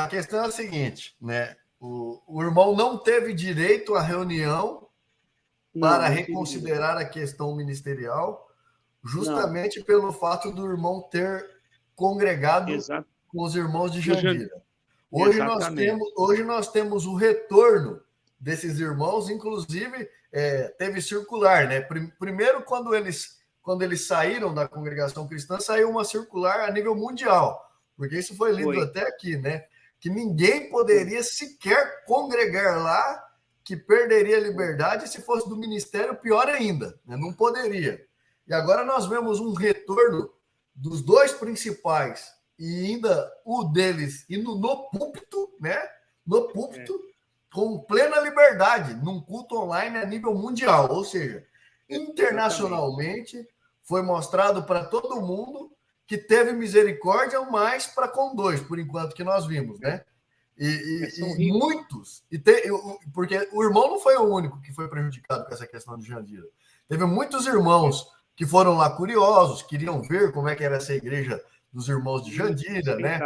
questão é a seguinte, né? O irmão não teve direito à reunião para reconsiderar a questão ministerial, justamente pelo fato do irmão ter congregado com os irmãos de Jandira. Hoje nós temos o retorno desses irmãos, inclusive teve circular, né? Primeiro, quando eles saíram da congregação cristã, saiu uma circular a nível mundial, porque isso foi lido até aqui, né? Que ninguém poderia sequer congregar lá, que perderia a liberdade, se fosse do ministério, pior ainda, né? Não poderia. E agora nós vemos um retorno dos dois principais, e ainda o deles indo no púlpito, né? No púlpito, com plena liberdade, num culto online a nível mundial, ou seja, internacionalmente foi mostrado para todo mundo que teve misericórdia, mas para com dois, por enquanto que nós vimos, né? E muitos, porque o irmão não foi o único que foi prejudicado com essa questão de Jandira. Teve muitos irmãos que foram lá curiosos, queriam ver como é que era essa igreja dos irmãos de Jandira, né?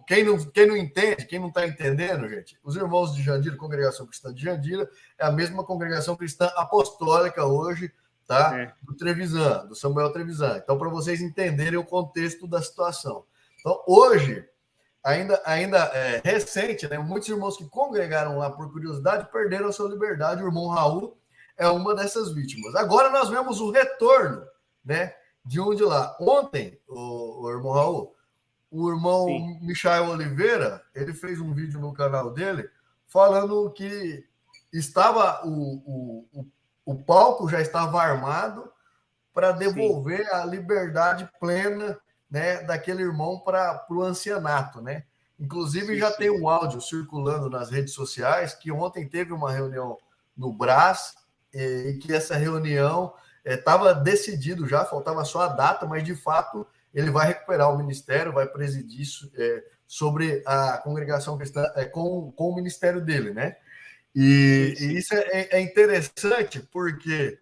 Quem não entende, quem não está entendendo, gente, os irmãos de Jandira, Congregação Cristã de Jandira, é a mesma congregação cristã apostólica hoje, tá? Do Trevisan, do Samuel Trevisan. Então, para vocês entenderem o contexto da situação. Então, hoje, ainda é recente, né? Muitos irmãos que congregaram lá por curiosidade perderam a sua liberdade. O irmão Raul é uma dessas vítimas. Agora nós vemos o retorno, né? De um de lá. Ontem, o irmão Raul, o irmão Michael Oliveira, ele fez um vídeo no canal dele falando que estava o palco já estava armado para devolver a liberdade plena, né, daquele irmão para o ancianato, né? Inclusive já tem um áudio circulando nas redes sociais que ontem teve uma reunião no Brás e que essa reunião estava decidido já, faltava só a data, mas de fato ele vai recuperar o ministério, vai presidir sobre a congregação cristã com o ministério dele, né? E isso é interessante porque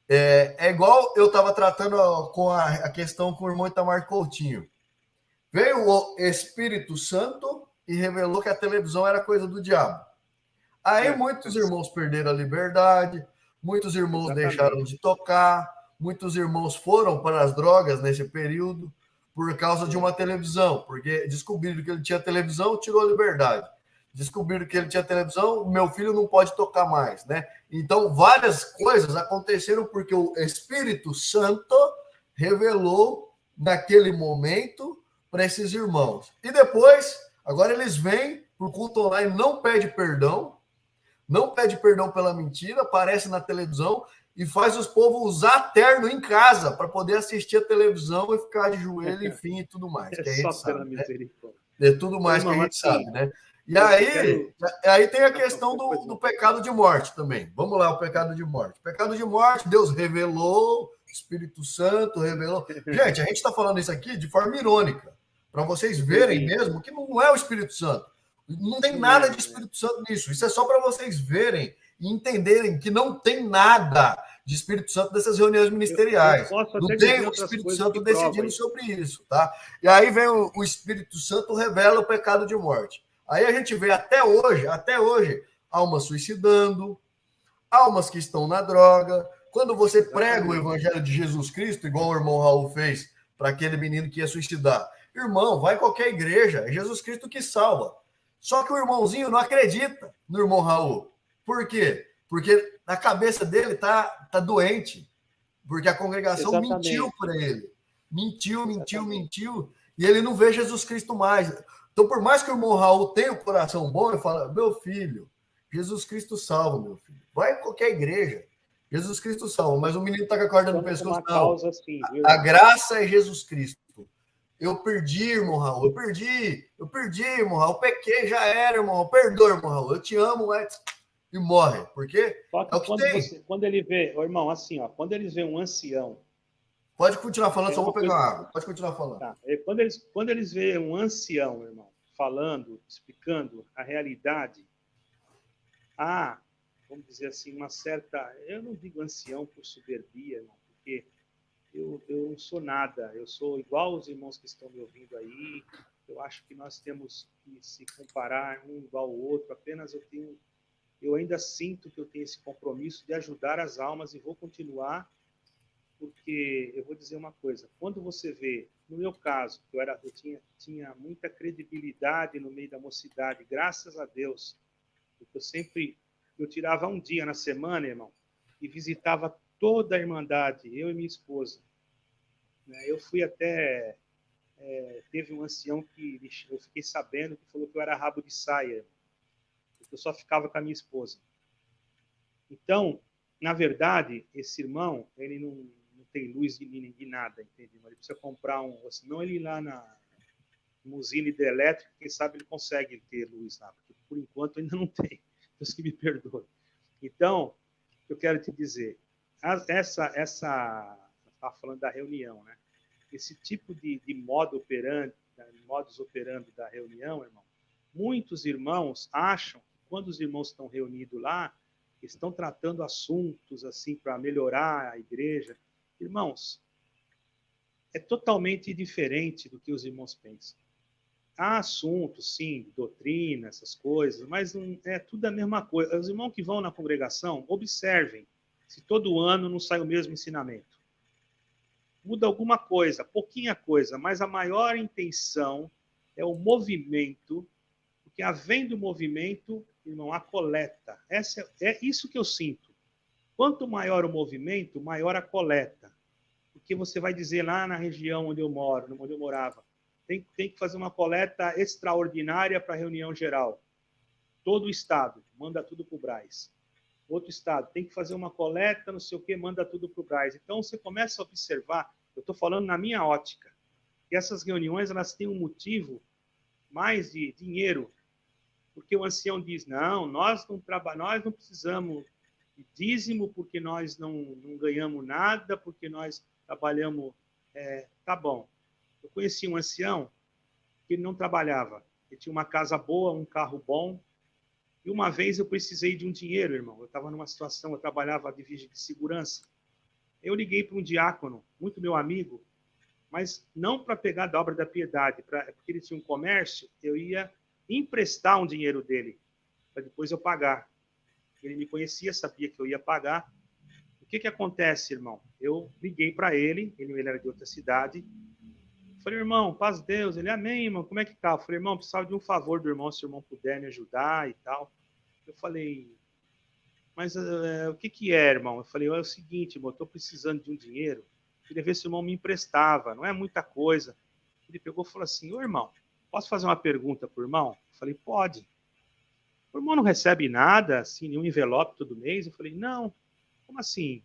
é igual eu estava tratando com a questão com o irmão Itamar Coutinho. Veio o Espírito Santo e revelou que a televisão era coisa do diabo. Aí muitos irmãos perderam a liberdade, muitos irmãos deixaram de tocar, muitos irmãos foram para as drogas nesse período por causa de uma televisão, porque descobriram que ele tinha televisão, tirou a liberdade. Descobriram que ele tinha televisão, meu filho não pode tocar mais, né? Então, várias coisas aconteceram porque o Espírito Santo revelou naquele momento para esses irmãos. E depois, agora eles vêm para o culto online, não pede perdão pela mentira, aparece na televisão e faz os povos usar terno em casa para poder assistir a televisão e ficar de joelho, enfim, e tudo mais. Que a gente sabe, né? É tudo mais que a gente sabe, né? E aí tem a questão do pecado de morte também. Vamos lá, o pecado de morte. Pecado de morte, Deus revelou, o Espírito Santo revelou. Gente, a gente está falando isso aqui de forma irônica, para vocês verem mesmo que não é o Espírito Santo. Não tem nada de Espírito Santo nisso. Isso é só para vocês verem e entenderem que não tem nada de Espírito Santo nessas reuniões ministeriais. Não tem o Espírito Santo decidindo sobre isso, tá? E aí vem o Espírito Santo revela o pecado de morte. Aí a gente vê até hoje, almas suicidando, almas que estão na droga. Quando você prega o evangelho de Jesus Cristo, igual o irmão Raul fez para aquele menino que ia suicidar, irmão, vai em qualquer igreja, é Jesus Cristo que salva. Só que o irmãozinho não acredita no irmão Raul. Por quê? Porque na cabeça dele tá doente. Porque a congregação mentiu para ele. Mentiu. E ele não vê Jesus Cristo mais. Então, por mais que o irmão Raul tenha o coração bom, ele fala, meu filho, Jesus Cristo salva, meu filho. Vai em qualquer igreja. Jesus Cristo salva. Mas o menino está com a corda no pescoço. Não. A graça é Jesus Cristo. Eu perdi, irmão Raul. Eu perdi, irmão Raul. Eu pequei, já era, irmão Raul. Perdoa, irmão Raul. Eu te amo, mas... E morre. Por quê? Só que quando ele vê... Irmão, assim, ó. Quando eles veem um ancião... Pode continuar falando, só vou pegar uma água. Pode continuar falando. Tá. Quando eles veem um ancião, irmão, falando, explicando a realidade, vamos dizer assim, uma certa... Eu não digo ancião por soberbia, irmão, porque... Eu não sou nada, eu sou igual os irmãos que estão me ouvindo aí, Eu acho que nós temos que se comparar um igual ao outro. Apenas eu ainda sinto que eu tenho esse compromisso de ajudar as almas e vou continuar, porque eu vou dizer uma coisa. Quando você vê, no meu caso, que eu tinha muita credibilidade no meio da mocidade, graças a Deus, porque eu tirava um dia na semana, irmão, e visitava toda a Irmandade, eu e minha esposa. Eu fui até... teve um ancião que eu fiquei sabendo que falou que eu era rabo de saia, porque eu só ficava com a minha esposa. Então, na verdade, esse irmão, ele não tem luz de nada, entendeu? Ele precisa comprar senão ele ir lá na usina hidrelétrica, quem sabe ele consegue ter luz lá, porque por enquanto ainda não tem. Deus que me perdoe. Então, eu quero te dizer, estava falando da reunião, né? Esse tipo de modus operandi da reunião, irmão, muitos irmãos acham que quando os irmãos estão reunidos lá, estão tratando assuntos assim para melhorar a igreja. Irmãos, é totalmente diferente do que os irmãos pensam. Há assuntos, sim, doutrina, essas coisas, mas não é tudo a mesma coisa. Os irmãos que vão na congregação, observem se todo ano não sai o mesmo ensinamento. Muda alguma coisa, pouquinha coisa, mas a maior intenção é o movimento, porque havendo movimento, irmão, a coleta. É isso que eu sinto. Quanto maior o movimento, maior a coleta. Porque você vai dizer lá na região onde eu moro, onde eu morava, tem que fazer uma coleta extraordinária para a reunião geral. Todo o estado, manda tudo para o Braz. Outro estado, tem que fazer uma coleta, não sei o quê, manda tudo para o Braz. Então, você começa a observar, eu estou falando na minha ótica, que essas reuniões elas têm um motivo mais de dinheiro, porque o ancião diz, nós não precisamos de dízimo, porque nós não ganhamos nada, porque nós trabalhamos... tá bom. Eu conheci um ancião que ele não trabalhava. Ele tinha uma casa boa, um carro bom. E uma vez eu precisei de um dinheiro, irmão. Eu estava numa situação, eu trabalhava de vigília de segurança. Eu liguei para um diácono, muito meu amigo, mas não para pegar da obra da piedade, porque ele tinha um comércio, eu ia emprestar um dinheiro dele, para depois eu pagar. Ele me conhecia, sabia que eu ia pagar. O que acontece, irmão? Eu liguei para ele era de outra cidade. Falei, irmão, paz de Deus. Ele, amém, irmão, como é que tá? Eu falei, irmão, precisava de um favor do irmão, se o irmão puder me ajudar e tal. Eu falei, mas o que é, irmão? Eu falei, é o seguinte, irmão, eu estou precisando de um dinheiro. Queria ver se o irmão me emprestava, não é muita coisa. Ele pegou e falou assim, ô irmão, posso fazer uma pergunta pro irmão? Eu falei, pode. O irmão não recebe nada, assim, nenhum envelope todo mês? Eu falei, não. Como assim?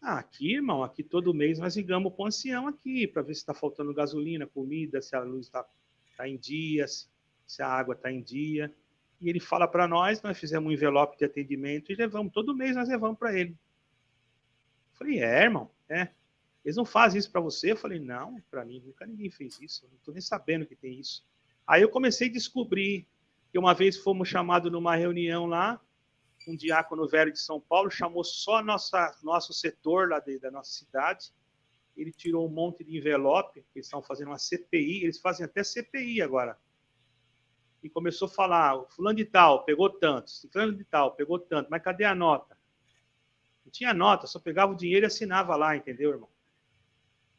Aqui, irmão, aqui todo mês nós ligamos para o ancião aqui, para ver se está faltando gasolina, comida, se a luz está em dia, se a água está em dia. E ele fala para nós fizemos um envelope de atendimento e levamos, todo mês nós levamos para ele. Eu falei, irmão, eles não fazem isso para você? Eu falei, não, para mim nunca ninguém fez isso, eu não estou nem sabendo que tem isso. Aí eu comecei a descobrir que uma vez fomos chamados numa reunião lá, um diácono velho de São Paulo chamou só nosso setor lá da nossa cidade. Ele tirou um monte de envelope, eles estão fazendo uma CPI, eles fazem até CPI agora. E começou a falar, fulano de tal pegou tanto, fulano de tal pegou tanto, mas cadê a nota? Não tinha nota, só pegava o dinheiro e assinava lá, entendeu, irmão?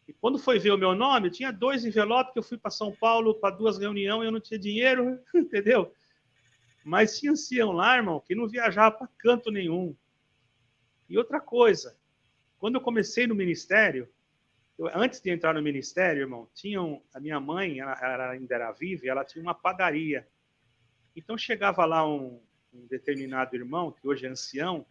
E quando foi ver o meu nome, eu tinha 2 envelopes que eu fui para São Paulo para 2 reuniões e eu não tinha dinheiro, entendeu? Mas tinha ancião lá, irmão, que não viajava para canto nenhum. E outra coisa, quando eu comecei no ministério, antes de entrar no ministério, irmão, a minha mãe, ela ainda era viva, e ela tinha uma padaria. Então chegava lá um determinado irmão, que hoje é ancião,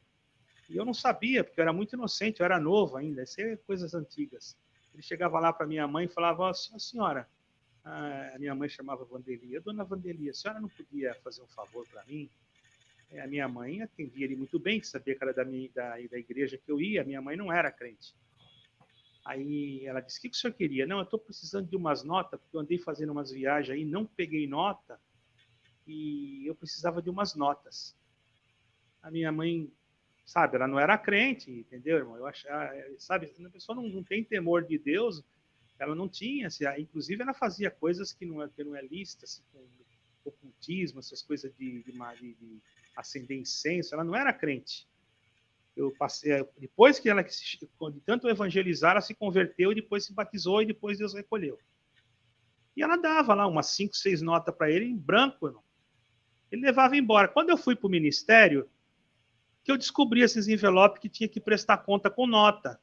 e eu não sabia, porque eu era muito inocente, eu era novo ainda, isso é coisas antigas. Ele chegava lá para minha mãe e falava, senhora, a minha mãe chamava Vandelia, dona Vandelia, a senhora não podia fazer um favor para mim? A minha mãe atendia ele muito bem, que sabia que era da igreja que eu ia, a minha mãe não era crente. Aí ela disse, o que o senhor queria? Não, eu estou precisando de umas notas, porque eu andei fazendo umas viagens aí, não peguei nota, e eu precisava de umas notas. A minha mãe, ela não era crente, entendeu, irmão? Eu acho, sabe, a pessoa não tem temor de Deus, Ela não tinha, assim, inclusive ela fazia coisas que não é lícita, assim, com ocultismo, essas coisas de acender incenso. Ela não era crente. Eu passei, depois que ela, de tanto evangelizar, ela se converteu e depois se batizou e depois Deus recolheu. E ela dava lá umas 5, 6 notas para ele em branco, irmão. Ele levava embora. Quando eu fui para o ministério, que eu descobri esses envelopes que tinha que prestar conta com nota.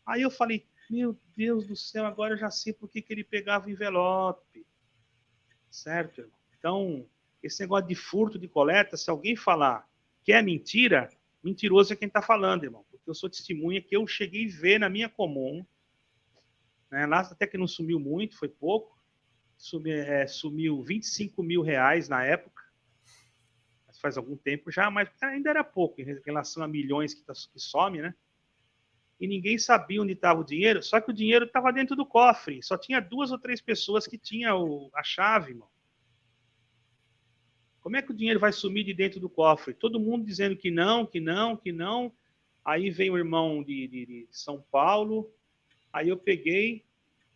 Aí eu falei, meu Deus do céu, agora eu já sei por que ele pegava o envelope. Certo, irmão? Então, esse negócio de furto de coleta, se alguém falar que é mentira, mentiroso é quem está falando, irmão. Porque eu sou testemunha que eu cheguei a ver na minha comum, né, lá até que não sumiu muito, foi pouco, sumiu 25 mil reais na época, mas faz algum tempo já, mas ainda era pouco em relação a milhões que some, né? E ninguém sabia onde estava o dinheiro, só que o dinheiro estava dentro do cofre, só tinha 2 ou 3 pessoas que tinham a chave, irmão. Como é que o dinheiro vai sumir de dentro do cofre? Todo mundo dizendo que não, que não, que não. Aí vem o irmão de São Paulo, aí eu peguei,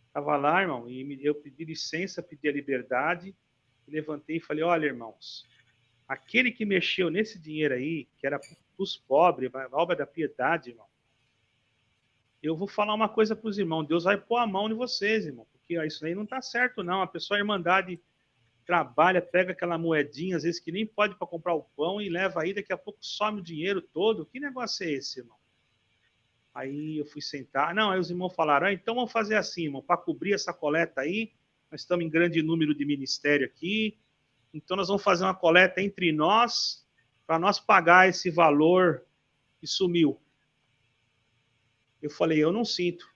estava lá, irmão, e eu pedi licença, pedi a liberdade, levantei e falei, olha, irmãos, aquele que mexeu nesse dinheiro aí, que era dos pobres, a obra da piedade, irmão, eu vou falar uma coisa para os irmãos, Deus vai pôr a mão em vocês, irmão, porque isso aí não está certo, não. A pessoa, a irmandade, trabalha, pega aquela moedinha, às vezes que nem pode para comprar o pão, e leva aí, daqui a pouco some o dinheiro todo. Que negócio é esse, irmão? Aí eu fui sentar. Não, aí os irmãos falaram, então vamos fazer assim, irmão, para cobrir essa coleta aí, nós estamos em grande número de ministério aqui, então nós vamos fazer uma coleta entre nós, para nós pagar esse valor que sumiu. Eu falei, eu não sinto.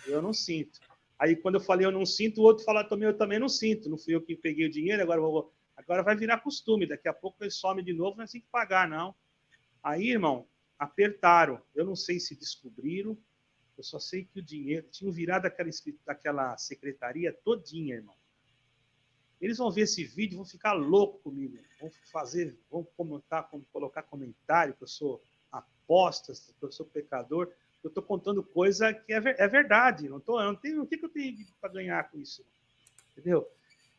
Eu não sinto. Aí quando eu falei eu não sinto, o outro fala também, eu também não sinto. Não fui eu que peguei o dinheiro, agora vai virar costume. Daqui a pouco ele some de novo, não é assim que pagar, não. Aí, irmão, apertaram. Eu não sei se descobriram, eu só sei que o dinheiro tinha virado daquela secretaria todinha, irmão. Eles vão ver esse vídeo, vão ficar loucos comigo. Vão comentar, colocar comentário que eu sou apostas, que eu sou pecador. Eu estou contando coisa que é verdade. O que eu tenho para ganhar com isso? Entendeu?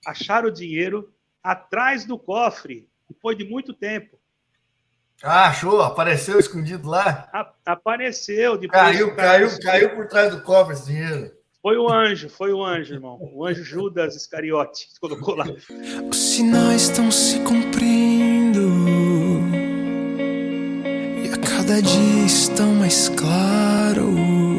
Acharam o dinheiro atrás do cofre, depois de muito tempo. Ah, achou? Apareceu escondido lá? Apareceu. Caiu por trás do cofre esse dinheiro. Foi o anjo, irmão. O anjo Judas Iscariote colocou lá. Os sinais estão se cumprindo e a cada dia estão mais claros.